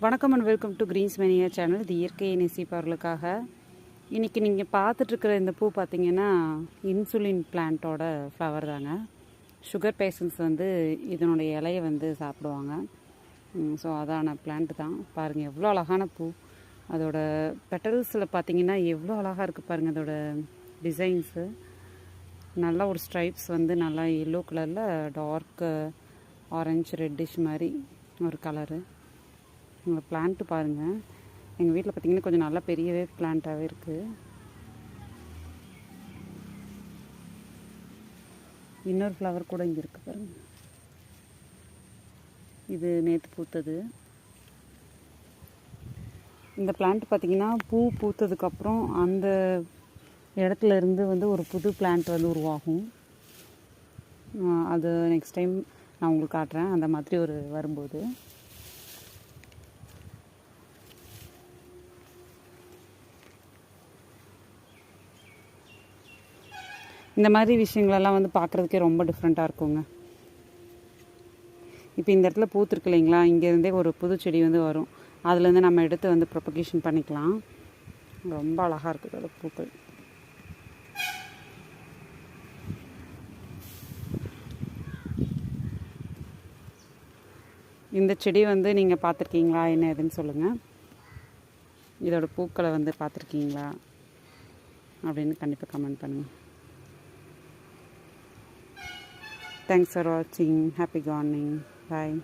வணக்கம் and welcome to greens mania channel. இது இயற்கையை நேசிப்பவர்களுக்காக. இன்றைக்கி நீங்கள் பார்த்துட்ருக்கிற இந்த பூ பார்த்திங்கன்னா இன்சுலின் பிளான்ட்டோட ஃப்ளவர் தாங்க. சுகர் பேஷண்ட்ஸ் வந்து இதனுடைய இலையை வந்து சாப்பிடுவாங்க. ஸோ அதான பிளான்ட் தான். பாருங்கள் எவ்வளோ அழகான பூ. அதோட பெட்டல்ஸில் பார்த்திங்கன்னா எவ்வளோ அழகாக இருக்குது பாருங்கள். அதோட டிசைன்ஸு நல்லா ஒரு ஸ்ட்ரைப்ஸ் வந்து நல்லா எல்லோ கலரில் டார்க் ஆரஞ்சு ரெட்டிஷ் மாதிரி ஒரு கலரு. உங்கள் பிளான்ட்டு பாருங்கள். எங்கள் வீட்டில் பார்த்திங்கன்னா கொஞ்சம் நல்லா பெரியவே பிளான்ட்டாகவே இருக்குது. இன்னொரு ஃப்ளவர் கூட இங்கே இருக்குது பாருங்கள். இது நேற்று பூத்தது. இந்த பிளான்ட் பார்த்திங்கன்னா பூ பூத்ததுக்கப்புறம் அந்த இடத்துல இருந்து வந்து ஒரு புது பிளான்ட் வந்து உருவாகும். அது நெக்ஸ்ட் டைம் நான் உங்களுக்கு காட்டுறேன் அந்த மாதிரி ஒரு வரும்போது. இந்த மாதிரி விஷயங்களெல்லாம் வந்து பார்க்குறதுக்கே ரொம்ப டிஃப்ரெண்ட்டாக இருக்குங்க. இப்போ இந்த இடத்துல பூத்துருக்கு இல்லைங்களா, இங்கேருந்தே ஒரு புது செடி வந்து வரும். அதுலேருந்து நம்ம எடுத்து வந்து ப்ரொபகேஷன் பண்ணிக்கலாம். ரொம்ப அழகாக இருக்குது அதோட பூக்கள். இந்த செடி வந்து நீங்கள் பார்த்துருக்கீங்களா, என்ன ஏதுன்னு சொல்லுங்கள். இதோட பூக்களை வந்து பார்த்துருக்கீங்களா அப்படின்னு கண்டிப்பாக கமெண்ட் பண்ணுங்கள். Thanks for watching. Happy gardening. Bye.